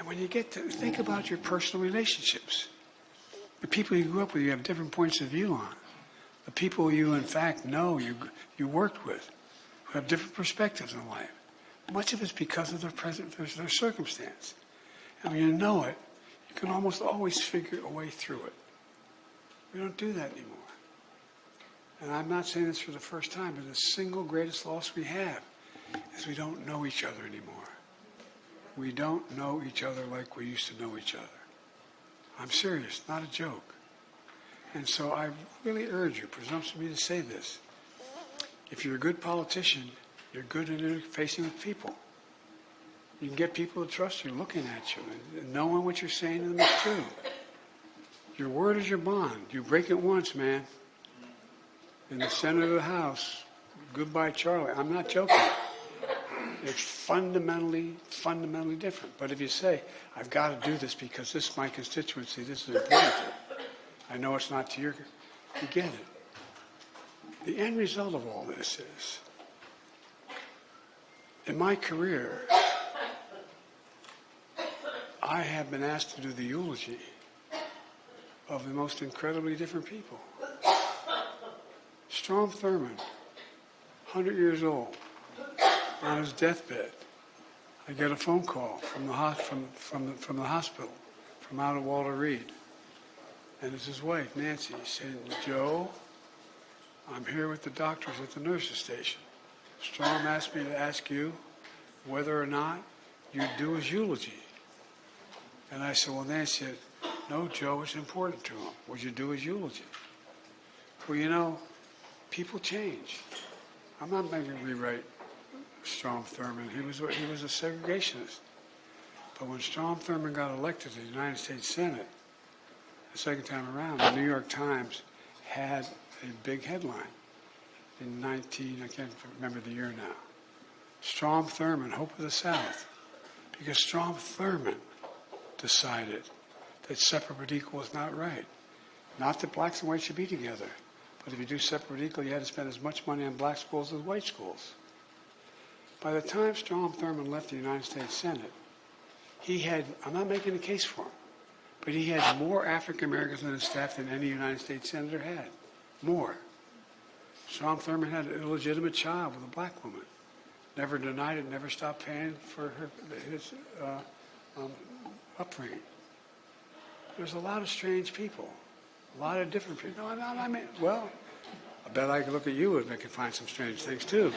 And when you get to think about your personal relationships, the people you grew up with, you have different points of view on. The people you, in fact, know, you worked with, who have different perspectives in life. Much of it's because of their circumstance. And when you know it, you can almost always figure a way through it. We don't do that anymore. And I'm not saying this for the first time, but the single greatest loss we have is we don't know each other anymore. We don't know each other like we used to know each other. I'm serious, not a joke. And so I really urge you, presumption me to say this. If you're a good politician, you're good at interfacing with people. You can get people to trust you, looking at you, and knowing what you're saying to them is true. Your word is your bond. You break it once, man. In the Senate of the House, goodbye, Charlie. I'm not joking. It's fundamentally different. But if you say, I've got to do this because this is my constituency, this is important to me. I know it's not to your, you get it. The end result of all this is, in my career, I have been asked to do the eulogy of the most incredibly different people. Strom Thurmond, 100 years old, on his deathbed. I get a phone call from the hospital, from out of Walter Reed. And it's his wife, Nancy, saying, Joe, I'm here with the doctors at the nurses' station. Strom asked me to ask you whether or not you'd do his eulogy. And I said, well, Nancy said, no, Joe, it's important to him. Would you do his eulogy? Well, you know, people change. I'm not making to rewrite Strom Thurmond. He was a segregationist. But when Strom Thurmond got elected to the United States Senate, the second time around, the New York Times had a big headline in I can't remember the year now. Strom Thurmond, Hope of the South. Because Strom Thurmond decided that separate but equal was not right. Not that blacks and whites should be together. But if you do separate but equal, you had to spend as much money on black schools as white schools. By the time Strom Thurmond left the United States Senate, he had, I'm not making a case for him, but he had more African Americans on his staff than any United States senator had. More. Strom Thurmond had an illegitimate child with a black woman. Never denied it, never stopped paying for his upbringing. There's a lot of strange people. A lot of different people. I mean, well, I bet I could look at you and I could find some strange things too.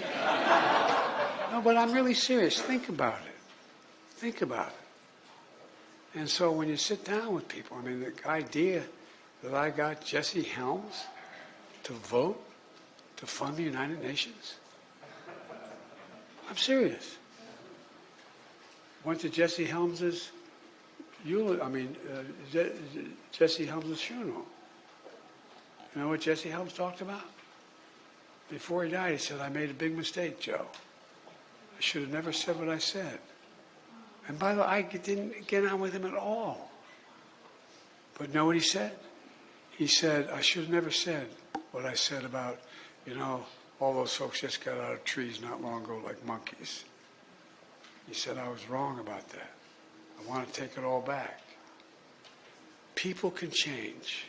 No, but I'm really serious. Think about it. Think about it. And so when you sit down with people, I mean, the idea that I got Jesse Helms to vote to fund the United Nations, I'm serious. Went to Jesse Helms's Jesse Helms' funeral. You know what Jesse Helms talked about? Before he died, he said, I made a big mistake, Joe. I should have never said what I said. And by the way, I didn't get on with him at all. But know what he said? He said, I should have never said what I said about, you know, all those folks just got out of trees not long ago like monkeys. He said, I was wrong about that. I want to take it all back. People can change.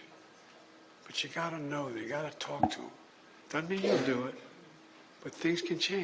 But you got to know them. You got to talk to them. Doesn't mean you'll do it, but things can change.